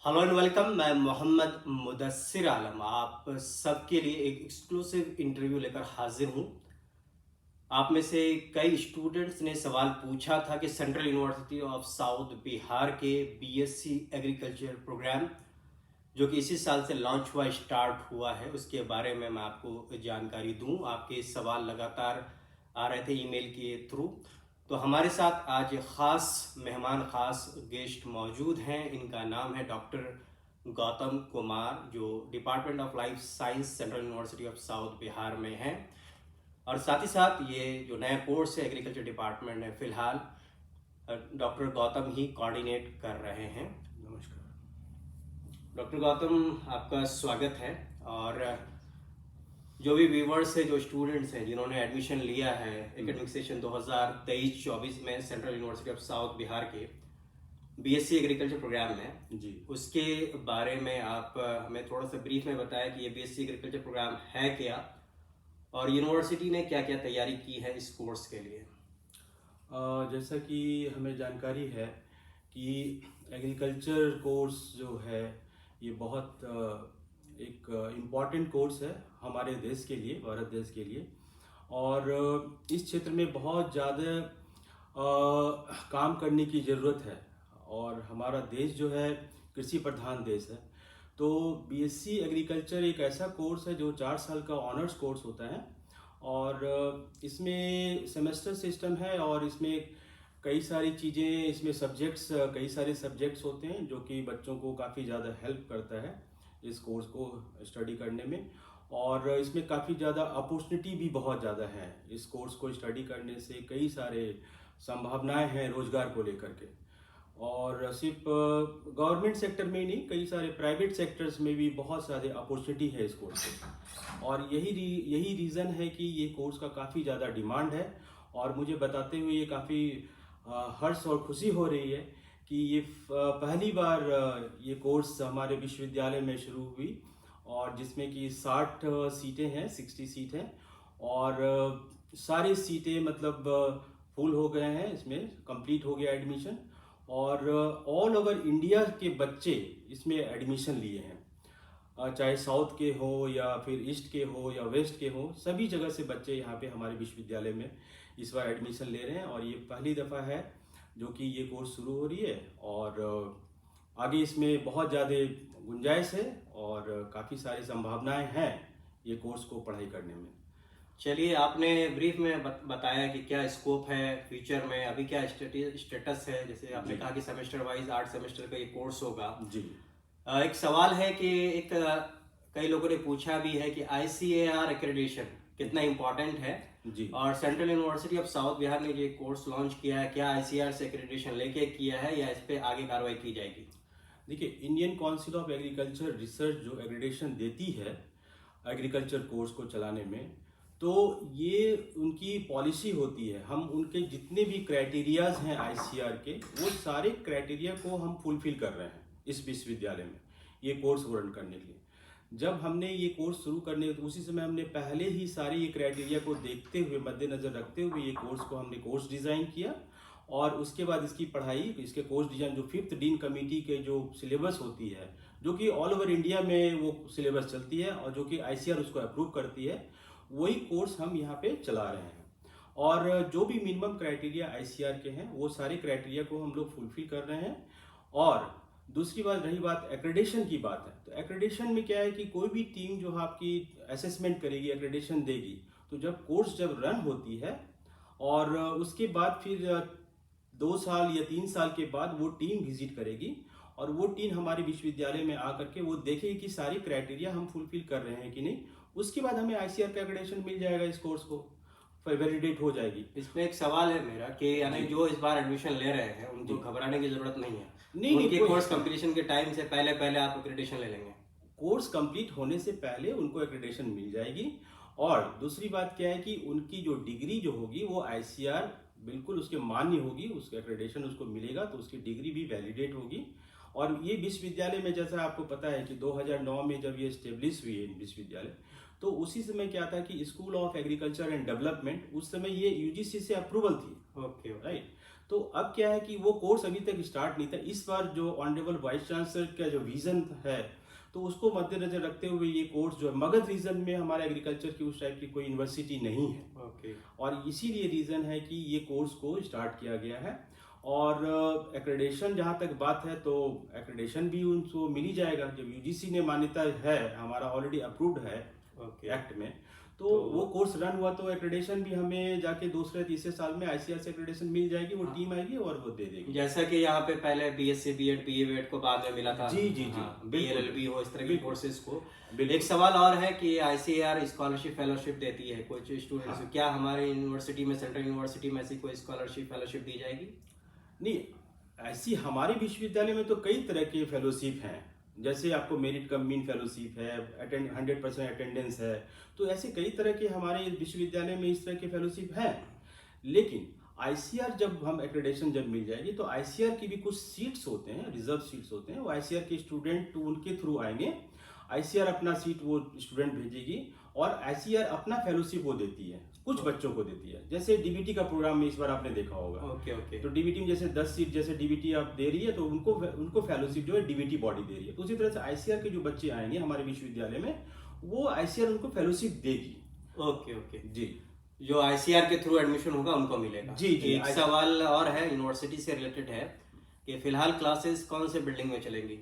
Hello and welcome. मैं मोहम्मद मुदस्सिर आलम आप सबके लिए एक एक्सक्लूसिव इंटरव्यू लेकर हाजिर हूँ। आप में से कई स्टूडेंट्स ने सवाल पूछा था कि central university of south Bihar के बीएससी एग्रीकल्चर प्रोग्राम जो कि इसी साल से लॉन्च हुआ स्टार्ट हुआ है उसके बारे में मैं आपको जानकारी दूं। आपके सवाल लगातार आ रहे थे ईमेल के थ्रू। तो हमारे साथ आज खास गेस्ट मौजूद हैं। इनका नाम है डॉक्टर गौतम कुमार, जो department of life science central university of south Bihar में हैं। और साथ ही साथ ये जो नया कोर्स है एग्रीकल्चर डिपार्टमेंट में फिलहाल डॉक्टर गौतम ही कोऑर्डिनेट कर रहे हैं। नमस्कार डॉक्टर गौतम, आपका स्वागत है। और जो भी व्यूवर्स है, जो स्टूडेंट्स हैं जिन्होंने एडमिशन लिया है एकेडमिक सेशन 2023-24 में central university of south Bihar के बीएससी एग्रीकल्चर प्रोग्राम में जी, उसके बारे में आप हमें थोड़ा सा ब्रीफ में बताया कि ये बीएससी एग्रीकल्चर प्रोग्राम है क्या और यूनिवर्सिटी ने क्या क्या तैयारी की है इस कोर्स के लिए। जैसा कि हमें जानकारी है कि एग्रीकल्चर कोर्स जो है ये बहुत एक इम्पॉर्टेंट कोर्स है हमारे देश के लिए, भारत देश के लिए। और इस क्षेत्र में बहुत ज़्यादा काम करने की ज़रूरत है। और हमारा देश जो है कृषि प्रधान देश है। तो बीएससी एग्रीकल्चर एक ऐसा कोर्स है जो 4 साल का ऑनर्स कोर्स होता है। और इसमें सेमेस्टर सिस्टम है और इसमें कई सारी चीज़ें, इसमें सब्जेक्ट्स, कई सारे सब्जेक्ट्स होते हैं जो कि बच्चों को काफ़ी ज़्यादा हेल्प करता है इस कोर्स को स्टडी करने में। और इसमें काफ़ी ज़्यादा अपॉर्चुनिटी भी बहुत ज़्यादा है। इस कोर्स को स्टडी करने से कई सारे संभावनाएं हैं रोजगार को लेकर के। और सिर्फ गवर्नमेंट सेक्टर में ही नहीं, कई सारे प्राइवेट सेक्टर्स में भी बहुत सारे अपॉर्चुनिटी है इस कोर्स के। और यही रीज़न है कि ये कोर्स का काफ़ी ज़्यादा डिमांड है। और मुझे बताते हुए ये काफ़ी हर्ष और खुशी हो रही है कि ये पहली बार ये कोर्स हमारे विश्वविद्यालय में शुरू हुई। और जिसमें कि 60 सीटें हैं, 60 सीट हैं। और सारी सीटें मतलब फुल हो गए हैं, इसमें कंप्लीट हो गया एडमिशन। और ऑल ओवर इंडिया के बच्चे इसमें एडमिशन लिए हैं। चाहे साउथ के हो या फिर ईस्ट के हो या वेस्ट के हो, सभी जगह से बच्चे यहाँ पे हमारे विश्वविद्यालय में इस बार एडमिशन ले रहे हैं। और ये पहली दफ़ा है जो कि ये कोर्स शुरू हो रही है। और आगे इसमें बहुत ज़्यादा गुंजाइश है और काफ़ी सारी संभावनाएं हैं ये कोर्स को पढ़ाई करने में। चलिए, आपने ब्रीफ में बताया कि क्या स्कोप है फ्यूचर में, अभी क्या स्टेटस है। जैसे आपने कहा कि सेमेस्टर वाइज 8 सेमेस्टर का ये कोर्स होगा। जी, एक सवाल है कि कई लोगों ने पूछा भी है कि आईसीएआर एक्रेडिटेशन कितना इम्पोर्टेंट है। जी। और central university of south Bihar ने ये कोर्स लॉन्च किया है, क्या आईसीएआर से एक्रेडिटेशन लेके किया है या इस पे आगे कार्रवाई की जाएगी? देखिए, Indian council of agriculture research जो एक्रेडिटेशन देती है एग्रीकल्चर कोर्स को चलाने में, तो ये उनकी पॉलिसी होती है। हम उनके जितने भी क्राइटेरियाज हैं आईसीआर के, वो सारे क्राइटेरिया को हम फुलफिल कर रहे हैं इस विश्वविद्यालय में ये कोर्स रन करने के लिए। जब हमने ये कोर्स शुरू करने, तो उसी समय हमने पहले ही सारे ये क्राइटेरिया को देखते हुए, मद्देनजर रखते हुए ये कोर्स डिज़ाइन किया। और उसके बाद इसकी पढ़ाई, इसके कोर्स डिजाइन जो 5th डीन कमेटी के जो सिलेबस होती है, जो कि ऑल ओवर इंडिया में वो सिलेबस चलती है और जो कि आईसीआर उसको अप्रूव करती है, वही कोर्स हम यहाँ पे चला रहे हैं। और जो भी मिनिमम क्राइटेरिया आईसीआर के हैं, वो सारे क्राइटेरिया को हम लोग फुलफिल कर रहे हैं। और दूसरी बात, रही बात एक्रेडिटेशन की बात है, तो एक्रेडिटेशन में क्या है कि कोई भी टीम जो आपकी असेसमेंट करेगी, एक्रेडिटेशन देगी, तो जब रन होती है और उसके बाद फिर 2 साल या 3 साल के बाद वो टीम विजिट करेगी। और वो टीम हमारे विश्वविद्यालय में आकर के वो देखेगी कि सारी क्राइटेरिया हम फुलफिल कर रहे हैं कि नहीं। उसके बाद हमें आईसीआर का एक्रेडिटेशन मिल जाएगा, इस कोर्स को वैलिडेट हो जाएगी। इसमें एक सवाल है मेरा कि यानी जो इस बार एडमिशन ले रहे हैं उनको घबराने की जरूरत नहीं है। नहीं, उनके कोई कोर्स कंप्लीशन के टाइम से पहले पहले आप एक्रेडिटेशन ले लेंगे? कोर्स कंप्लीट होने से पहले उनको एक्रेडिटेशन मिल जाएगी। और दूसरी बात क्या है कि उनकी जो डिग्री जो होगी वो आईसीआर बिल्कुल उसके मान्य होगी, उसका एक्रेडिटेशन उसको मिलेगा, तो उसकी डिग्री भी वैलिडेट होगी। और ये विश्वविद्यालय में, जैसा आपको पता है कि 2009 में जब ये स्टेब्लिश हुई है विश्वविद्यालय, तो उसी समय क्या था कि school of agriculture and development, उस समय ये यूजीसी से अप्रूवल थी। ओके। राइट। तो अब क्या है कि वो कोर्स अभी तक स्टार्ट नहीं था। इस बार जो ऑनरेबल वाइस चांसलर का जो विजन है, तो उसको मद्देनजर रखते हुए ये कोर्स जो है, मगध रीजन में हमारे एग्रीकल्चर की उस टाइप की कोई यूनिवर्सिटी नहीं है, ओके। और इसीलिए रीज़न है कि ये कोर्स को स्टार्ट किया गया है। और एक्रेडिशन जहाँ तक बात है, तो एक्रेडिशन भी उनको मिल ही जाएगा जब यूजीसी ने मान्यता है, हमारा ऑलरेडी अप्रूव्ड है ओके। एक्ट में। तो वो कोर्स रन हुआ तो एक्रेडिशन भी हमें जाके दूसरे तीसरे साल में आईसीआर से एक्रेडिशन मिल जाएगी, वो टीम आएगी और वो दे देगी। जैसा कि यहाँ पे पहले बीएससी बीएड बीए को बाद में मिला था। जी जी जी, बीएलएलबी हो, इस तरह के बिल्कुल। कोर्सेज को। बिल्कुल। एक सवाल और है कि आईसीएआर स्कॉलरशिप फेलोशिप देती है कुछ स्टूडेंट्स को, क्या हमारे यूनिवर्सिटी में, सेंट्रल यूनिवर्सिटी में ऐसी कोई स्कॉलरशिप फेलोशिप दी जाएगी? नहीं, ऐसी हमारे विश्वविद्यालय में तो कई तरह के फेलोशिप हैं। जैसे आपको मेरिट कम मीन फेलोशिप है, 100% अटेंडेंस है, तो ऐसे कई तरह के हमारे विश्वविद्यालय में इस तरह के फेलोशिप हैं। लेकिन आईसीआर जब हम एक्रेडिशन जब मिल जाएगी, तो आईसीआर की भी कुछ सीट्स होते हैं, रिजर्व सीट्स होते हैं, वो आईसीआर के स्टूडेंट उनके थ्रू आएंगे। आईसीआर अपना सीट वो स्टूडेंट भेजेगी और आईसीआर अपना फेलोशिप वो देती है, कुछ बच्चों को देती है। जैसे डीबीटी का प्रोग्राम में इस बार आपने देखा होगा। Okay okay. तो डीबीटी में जैसे 10 सीट जैसे डीबीटी आप दे रही है, तो उनको फेलोशिप जो है डीबीटी बॉडी दे रही है। तो उसी तरह से आईसीआर के जो बच्चे आएंगे हमारे विश्वविद्यालय में, वो आईसीआर उनको फेलोशिप देगी। ओके ओके जी, जो आईसीआर के थ्रू एडमिशन होगा उनको मिलेगा। जी जी। एक सवाल और है, यूनिवर्सिटी से रिलेटेड है, कि फिलहाल क्लासेस कौन से बिल्डिंग में चलेंगी?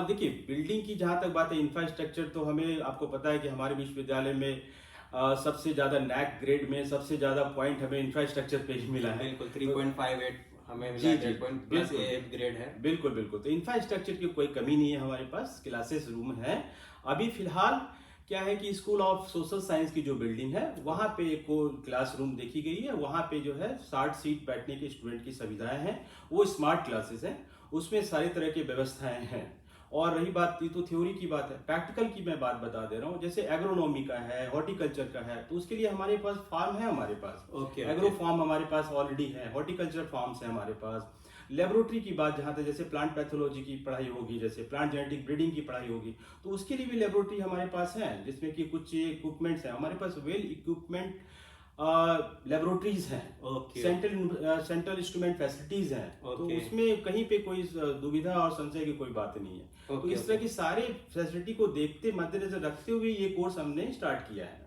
देखिए, बिल्डिंग की जहाँ तक बात है, इंफ्रास्ट्रक्चर तो हमें, आपको पता है कि हमारे विश्वविद्यालय में सबसे ज़्यादा नैक ग्रेड में सबसे ज़्यादा पॉइंट हमें इंफ्रास्ट्रक्चर पे ही मिला है। बिल्कुल 3.58 हमें मिला, जी जी, 8+ ग्रेड है। बिल्कुल बिल्कुल। तो इंफ्रास्ट्रक्चर की कोई कमी नहीं है हमारे पास, क्लासेस रूम है। अभी फिलहाल क्या है कि स्कूल ऑफ सोशल साइंस की जो बिल्डिंग है, वहाँ पे एक क्लासरूम देखी गई है। वहाँ पे जो है 60 सीट बैठने के स्टूडेंट की सुविधाएं हैं, वो स्मार्ट क्लासेस हैं, उसमें सारी तरह की व्यवस्थाएं हैं। और रही बात, ये तो थ्योरी की बात है, प्रैक्टिकल की मैं बात बता दे रहा हूँ। जैसे एग्रोनॉमी का है, हॉर्टिकल्चर का है, तो उसके लिए हमारे पास फार्म है, हमारे पास ओके एग्रो फार्म हमारे पास ऑलरेडी है, हॉर्टिकल्चर फार्म्स है हमारे पास। लेबोरेटरी की बात जहाँ तक, जैसे प्लांट पैथोलॉजी की पढ़ाई होगी, जैसे प्लांट जेनेटिक ब्रीडिंग की पढ़ाई होगी, तो उसके लिए भी लेबोरेटरी हमारे पास है, जिसमें कि कुछ इक्विपमेंट्स हैं हमारे पास, वेल इक्विपमेंट लेबोरेटरीज हैं, ओके। सेंट्रल इंस्ट्रूमेंट फैसिलिटीज हैं। तो ओके। उसमें कहीं पे कोई दुविधा और संशय की कोई बात नहीं है। तो ओके, इस तरह की सारे फैसिलिटी को देखते, मद्देनजर रखते हुए ये कोर्स हमने स्टार्ट किया है।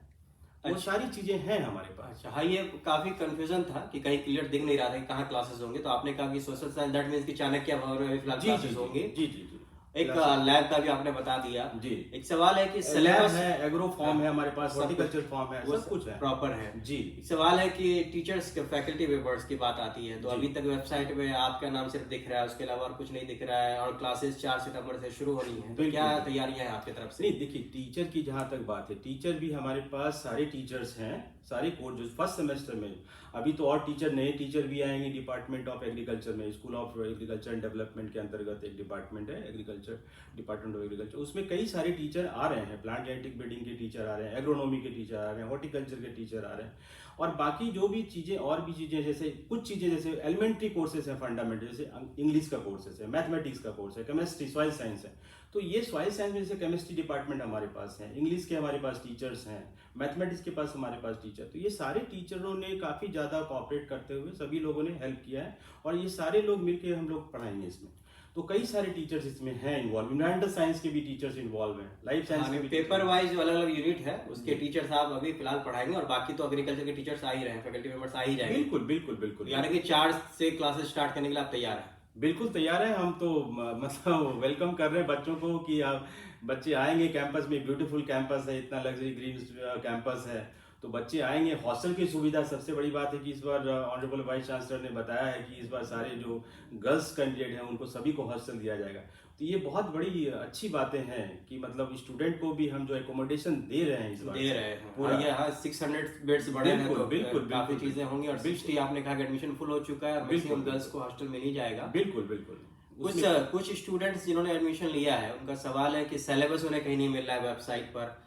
वो अच्छा। सारी चीजें हैं हमारे पास। अच्छा हाँ, ये काफी कंफ्यूजन था कि कहीं क्लियर दिख नहीं रहा था कि कहाँ क्लासेस होंगे, तो आपने कहा कि सोशल साइंस, दैट मींस कि चाणक्य भवन में भी फिलहाल जी जी क्लासेस होंगे। जी जी जी। एक लैब का भी आपने बता दिया। जी। एक सवाल है कि लैब सिलेबस है, एग्रो फॉर्म है हमारे पास, सब हॉर्टिकल्चर कुछ- फॉर्म है, वो सब कुछ है। प्रॉपर है। जी। एक सवाल है कि टीचर्स के फैकल्टी मेंबर्स की बात आती है, तो जी। अभी तक वेबसाइट में आपका नाम सिर्फ दिख रहा है, उसके अलावा और कुछ नहीं दिख रहा है, और क्लासेस 4 सितंबर से शुरू होनी है, तो बिल्कुल। क्या तैयारियां हैं आपकी तरफ से? नहीं, देखिए, टीचर की जहाँ तक बात है, टीचर भी हमारे पास सारे टीचर्स हैं, सारे कोर्स जो फर्स्ट सेमेस्टर में। अभी तो और टीचर, नए टीचर भी आएंगे डिपार्टमेंट ऑफ एग्रीकल्चर में, school of agriculture and development के अंतर्गत एक डिपार्टमेंट है, एग्रीकल्चर डिपार्टमेंट ऑफ एग्रीकल्चर। उसमें कई सारे टीचर आ रहे हैं, प्लांट जेनेटिक ब्रीडिंग के टीचर आ रहे हैं, एग्रोनॉमी के टीचर आ रहे हैं, हॉर्टिकल्चर के टीचर आ रहे हैं, और बाकी जो भी चीज़ें, और भी चीज़ें, जैसे कुछ चीज़ें जैसे एलिमेंट्री कोर्सेज हैं, फंडामेंटल, जैसे इंग्लिश का कोर्सेज है, मैथमेटिक्स का कोर्स है, केमिस्ट्री, सॉइल साइंस है। तो ये सॉइल साइंस में जैसे केमिस्ट्री डिपार्टमेंट हमारे पास है, इंग्लिश के हमारे पास टीचर्स हैं, मैथमेटिक्स के पास हमारे पास टीचर। तो ये सारे टीचरों ने काफ़ी ज़्यादा कोऑपरेट करते हुए सभी लोगों ने हेल्प किया है, और ये सारे लोग मिलकर हम लोग पढ़ाएंगे इसमें। तो कई सारे टीचर्स इसमें हैं इन्वॉल्व, इन्वायरमेंटल साइंस के भी टीचर्स इन्वॉल्व हैं, लाइफ साइंस के भी पेपर वाइज जो अलग अलग यूनिट है उसके टीचर्स आप अभी फिलहाल पढ़ाएंगे, और बाकी तो एग्रीकल्चर के टीचर्स आ ही रहे हैं, फैकल्टी मेंबर्स आ ही जाएंगे। बिल्कुल बिल्कुल बिल्कुल। यानी कि 4 से क्लासेस स्टार्ट करने के लिए आप तैयार हैं? बिल्कुल तैयार है हम तो, मतलब वेलकम कर रहे हैं बच्चों को कि आप बच्चे आएंगे कैंपस में। ब्यूटीफुल कैंपस है, इतना लग्जरी ग्रीन कैंपस है, तो बच्चे आएंगे। हॉस्टल की सुविधा सबसे बड़ी बात है कि इस बार ऑनरेबल वाइस चांसलर ने बताया है कि इस बार सारे जो गर्ल्स कैंडिडेट हैं उनको सभी को हॉस्टल दिया जाएगा। तो ये बहुत बड़ी अच्छी बातें हैं कि मतलब स्टूडेंट को भी हम जो एकोमोडेशन दे रहे हैं इस बार, दे रहे हैं पूरा। और ये 600 बेड्स बढ़े हैं, बिल्कुल, तो बिल्कुल, काफी बिल्कुल, चीजें होंगी, और 60 आपने कहा कि एडमिशन फुल हो चुका है, और बिल्कुल, मैक्सिमम गर्ल्स को हॉस्टल मिल ही जाएगा। बिल्कुल बिल्कुल। कुछ स्टूडेंट्स जिन्होंने एडमिशन लिया है, उनका सवाल है कि सिलेबस उन्हें कहीं नहीं मिल रहा है वेबसाइट पर,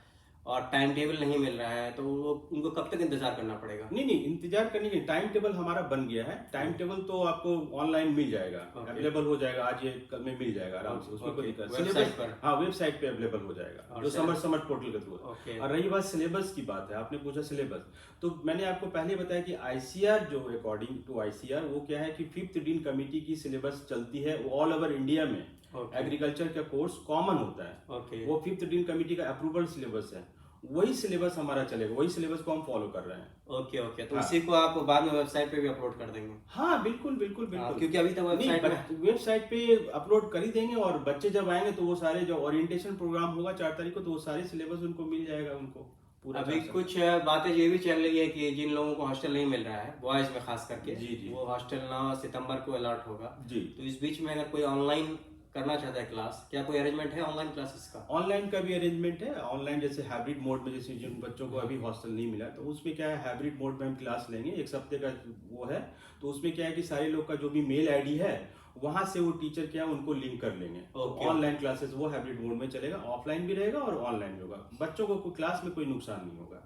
और टाइम टेबल नहीं मिल रहा है, तो वो उनको कब तक इंतजार करना पड़ेगा? नहीं नहीं, इंतजार करने के टाइम टेबल हमारा बन गया है। टाइम टेबल तो आपको ऑनलाइन मिल जाएगा, ओके। अवेलेबल हो जाएगा, आज ये कल में मिल जाएगा आराम से, उसमें कोई ओके, दिक्कत वेबसाइट सिलेबस। पर? हाँ, वेबसाइट पे अवेलेबल हो जाएगा, और जो सर- समर पोर्टल के थ्रू है। ओके। और रही बात सिलेबस की बात है, आपने पूछा सिलेबस, तो मैंने आपको पहले बताया कि आईसीआर जो अकॉर्डिंग टू आईसीआर वो क्या है कि 5th डीन कमेटी की सिलेबस चलती है ऑल ओवर इंडिया में। ओके। एग्रीकल्चर का कोर्स कॉमन होता है, ओके। वो 5th डीन कमेटी का अप्रूवल सिलेबस है, वही सिलेबस हमारा चलेगा, वही सिलेबस को हम फॉलो कर रहे हैं। ओके ओके, तो हाँ। उसी को आप बाद में वेबसाइट पे भी अपलोड कर देंगे? हाँ बिल्कुल बिल्कुल हाँ, बिल्कुल। क्योंकि अभी तक वेबसाइट नहीं, वेबसाइट पे अपलोड कर ही देंगे, और बच्चे जब आएंगे तो वो सारे जो ओरिएंटेशन प्रोग्राम होगा 4 तारीख को, तो वो सारे सिलेबस उनको मिल जाएगा, उनको पूरा अभी 4 कुछ बातें ये भी चल रही है कि जिन लोगों को हॉस्टल नहीं मिल रहा है, बॉयज में खास करके, जी, जी। वो हॉस्टल 9 सितंबर को अलॉट होगा। जी। तो इस बीच में अगर कोई ऑनलाइन करना चाहता है क्लास, क्या कोई अरेंजमेंट है ऑनलाइन क्लासेस का? ऑनलाइन का भी अरेंजमेंट है, ऑनलाइन जैसे हाइब्रिड मोड में, जैसे जिन बच्चों को अभी हॉस्टल नहीं मिला तो उसमें क्या है, हाइब्रिड मोड में हम क्लास लेंगे, 1 हफ्ते का वो है। तो उसमें क्या है कि सारे लोग का जो भी मेल आईडी है वहां से वो टीचर क्या है उनको लिंक कर लेंगे। ओके। ऑनलाइन क्लासेस वो हाइब्रिड मोड में चलेगा, ऑफलाइन भी रहेगा और ऑनलाइन भी होगा, बच्चों को क्लास में कोई नुकसान नहीं होगा।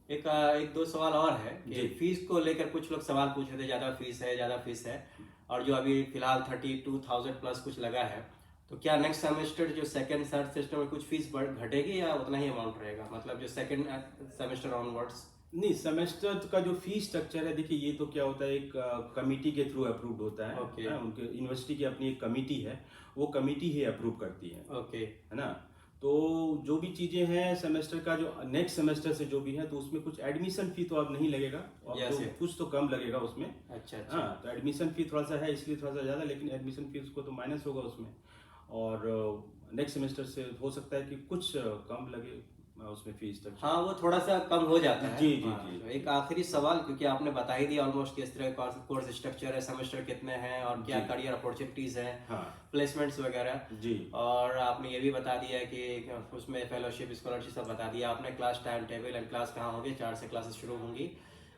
एक दो सवाल और है कि जी। फीस को लेकर कुछ लोग सवाल पूछ रहे थे, ज़्यादा फीस है, और जो अभी फिलहाल 32,000 प्लस कुछ लगा है, तो क्या नेक्स्ट सेमेस्टर जो सेकंड थर्ड सेमेस्टर में कुछ फीस घटेगी या उतना ही अमाउंट रहेगा, मतलब जो सेकंड सेमेस्टर ऑनवर्ड्स? नहीं, सेमेस्टर का जो फी स्ट्रक्चर है, देखिए ये तो क्या होता है, एक कमिटी के थ्रू अप्रूव्ड होता है। ओके। उनके यूनिवर्सिटी की अपनी एक कमिटी है, वो कमिटी ही अप्रूव करती है ओके। है ना। तो जो भी चीजें हैं सेमेस्टर का, जो नेक्स्ट सेमेस्टर से जो भी है, तो उसमें कुछ एडमिशन फी तो अब नहीं लगेगा, अब Yes, तो yes. कुछ तो कम लगेगा उसमें। अच्छा अच्छा। हाँ, तो एडमिशन फी थोड़ा सा है इसलिए थोड़ा सा ज्यादा, लेकिन एडमिशन फीस को तो माइनस होगा उसमें। और नेक्स्ट सेमेस्टर से हो सकता है कि कुछ कम लगे उसमें फी स्ट्रक्चर। हाँ, वो थोड़ा सा कम हो जाता है। जी, जी, हाँ, जी। तो एक आखिरी सवाल, क्योंकि आपने बता ही दिया ऑलमोस्ट किस तरह का कोर्स स्ट्रक्चर है, सेमेस्टर कितने हैं और क्या जी। करियर अपॉर्चुनिटीज हैं, हाँ प्लेसमेंट्स वगैरह। जी। और आपने ये भी बता दिया कि उसमें फेलोशिप स्कॉलरशिप सब बता दिया आपने, class time table and class कहाँ होगी, 4 से क्लासेस शुरू होंगी।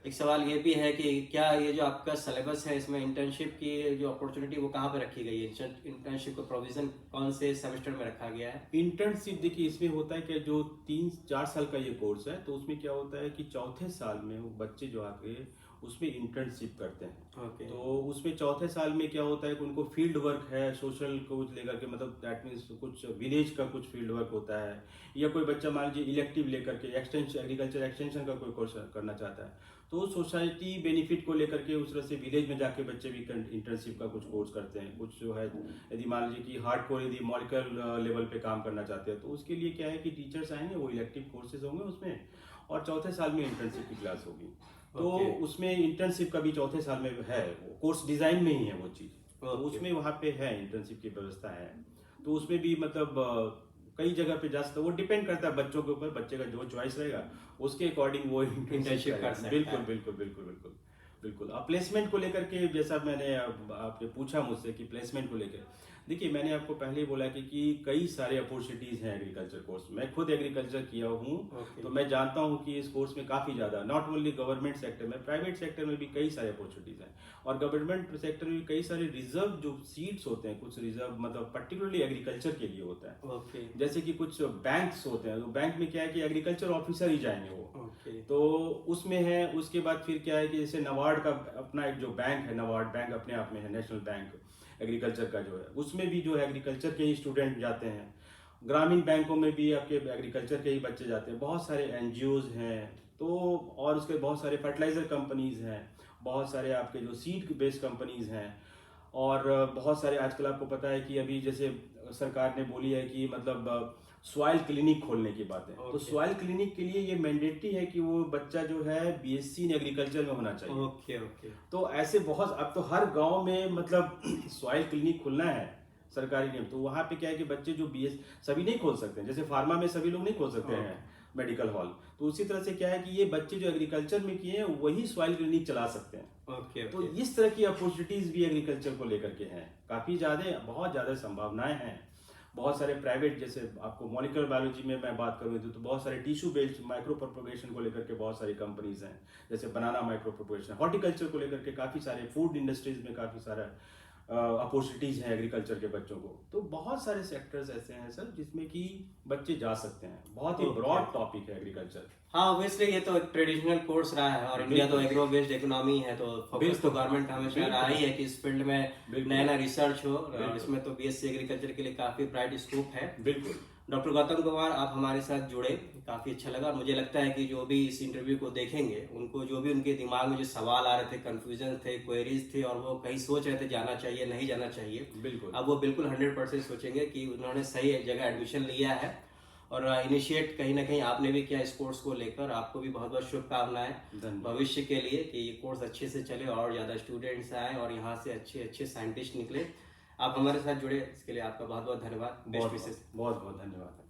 एक सवाल ये भी है कि क्या ये जो आपका सिलेबस है इसमें इंटर्नशिप की जो अपॉर्चुनिटी वो कहाँ पे रखी गई है, इंटर्नशिप का प्रोविजन कौन से सेमेस्टर में रखा गया है? इंटर्नशिप देखिए इसमें होता है कि जो 3-4 साल का ये कोर्स है, तो उसमें क्या होता है कि चौथे साल में वो बच्चे जो आके उसमें इंटर्नशिप करते हैं। ओके। तो उसमें चौथे साल में क्या होता है कि उनको फील्ड वर्क है, सोशल कुछ लेकर के, मतलब दैट मीन्स कुछ विलेज का कुछ फील्ड वर्क होता है, या कोई बच्चा मान लीजिए इलेक्टिव लेकर के एक्सटेंशन, एग्रीकल्चर एक्सटेंशन का कोई कोर्स करना चाहता है, तो सोसाइटी बेनिफिट को लेकर के उस तरह से विलेज में जाके बच्चे भी इंटर्नशिप का कुछ कोर्स करते हैं। कुछ जो है यदि मान लीजिए कि हार्डकोर यदि मॉलिक्यूलर लेवल पे काम करना चाहते हैं, तो उसके लिए क्या है कि टीचर्स आएंगे, वो इलेक्टिव कोर्सेज होंगे उसमें, और चौथे साल में इंटर्नशिप की क्लास होगी। तो Okay. उसमें इंटर्नशिप का भी चौथे साल में है, कोर्स डिजाइन में ही है वो चीज, तो Okay. उसमें वहाँ पे है इंटर्नशिप की व्यवस्था है। तो उसमें भी मतलब कई जगह पे जा सकता है, वो डिपेंड करता है बच्चों के ऊपर, बच्चे का जो चॉइस रहेगा उसके अकॉर्डिंग वो Internship कर सकता है। बिल्कुल बिल्कुल बिल्कुल बिल्कुल बिल्कुल। अब प्लेसमेंट को लेकर के, जैसा मैंने आपने पूछा मुझसे कि प्लेसमेंट को लेकर, देखिए मैंने आपको पहले ही बोला कि कई सारे अपॉर्चुनिटीज हैं एग्रीकल्चर कोर्स में। मैं खुद एग्रीकल्चर किया हूँ, Okay. तो मैं जानता हूँ कि इस कोर्स में काफ़ी ज़्यादा, नॉट ओनली गवर्नमेंट सेक्टर में, प्राइवेट सेक्टर में भी कई सारे अपॉर्चुनिटीज हैं, और गवर्नमेंट सेक्टर में भी कई सारे रिजर्व जो सीट्स होते हैं, कुछ रिजर्व मतलब पर्टिकुलरली एग्रीकल्चर के लिए होता है। ओके। जैसे कि कुछ बैंक्स होते हैं, तो बैंक में क्या है कि एग्रीकल्चर ऑफिसर ही जाएंगे वो, ओके। तो उसमें है। उसके बाद फिर क्या है कि जैसे नबार्ड का अपना एक जो बैंक है, नबार्ड बैंक अपने आप में है, नेशनल बैंक एग्रीकल्चर का जो है, उसमें भी जो है एग्रीकल्चर के ही स्टूडेंट जाते हैं। ग्रामीण बैंकों में भी आपके एग्रीकल्चर के ही बच्चे जाते हैं। बहुत सारे एनजीओज हैं, तो और उसके बहुत सारे फर्टिलाइजर कंपनीज हैं, बहुत सारे आपके जो सीड बेस्ड कंपनीज हैं, और बहुत सारे आजकल आपको पता है कि अभी जैसे सरकार ने बोली है कि मतलब सॉइल क्लिनिक खोलने की बात है। तो Okay. सॉइल क्लिनिक के लिए ये मैंडेटरी है कि वो बच्चा जो है बीएससी इन एग्रीकल्चर में होना चाहिए। ओके। ओके। तो ऐसे बहुत, अब तो हर गांव में मतलब सॉइल क्लिनिक खुलना है, सरकारी नियम। तो वहाँ पे क्या है कि बच्चे जो बीएस सभी नहीं खोल सकते हैं, जैसे फार्मा में सभी लोग नहीं खोल सकते हैं मेडिकल हॉल, तो उसी तरह से क्या है कि ये बच्चे जो एग्रीकल्चर में किए हैं वही सॉइल क्लिनिक चला सकते हैं। ओके। तो इस तरह की अपॉर्चुनिटीज भी एग्रीकल्चर को लेकर के हैं, काफी ज्यादा, बहुत ज्यादा संभावनाएं हैं। बहुत सारे प्राइवेट, जैसे आपको मॉलिक्यूलर बायोलॉजी में मैं बात करूँ तो बहुत सारे टिश्यू बेस्ड माइक्रो प्रोपगेशन को लेकर के बहुत सारी कंपनीज हैं, जैसे बनाना माइक्रो प्रोपगेशन। हॉर्टिकल्चर को लेकर के काफी सारे, फूड इंडस्ट्रीज में काफी सारा अपॉर्चुनिटीज़ हैं एग्रीकल्चर के बच्चों को। तो बहुत सारे सेक्टर्स ऐसे हैं सर जिसमें कि बच्चे जा सकते हैं। बहुत ही ओके। ब्रॉड टॉपिक है एग्रीकल्चर। हाँ, ऑब्वियसली ये तो एक ट्रेडिशनल कोर्स रहा है और इंडिया तो बिल्कुल एग्रो बेस्ड इकोनॉमी है, तो फोकस तो बिल्कुल गवर्नमेंट हमेशा रहा बिल्कुल ही है कि इस फील्ड में नया बिल्कुल नया रिसर्च हो, और बिल्कुल इसमें तो बीएससी एग्रीकल्चर के लिए काफ़ी ब्राइट स्कोप है। बिल्कुल डॉक्टर गौतम कुमार, आप हमारे साथ जुड़े, काफ़ी अच्छा लगा, और मुझे लगता है कि जो भी इस इंटरव्यू को देखेंगे उनको जो भी उनके दिमाग में जो सवाल आ रहे थे, कन्फ्यूजन थे, क्वेरीज थे, और वो कहीं सोच रहे थे जाना चाहिए नहीं जाना चाहिए, बिल्कुल अब वो बिल्कुल 100% सोचेंगे कि उन्होंने सही जगह एडमिशन लिया है। और इनिशिएट कहीं ना कहीं आपने भी किया इस कोर्स को लेकर, आपको भी बहुत बहुत शुभकामनाएं धन्यवाद। भविष्य के लिए कि ये कोर्स अच्छे से चले और ज़्यादा स्टूडेंट्स आए और यहाँ से अच्छे अच्छे साइंटिस्ट निकले। आप हमारे साथ जुड़े इसके लिए आपका बहुत बहुत धन्यवाद। बेस्ट बहुत विशेष। बहुत बहुत बहुत धन्यवाद।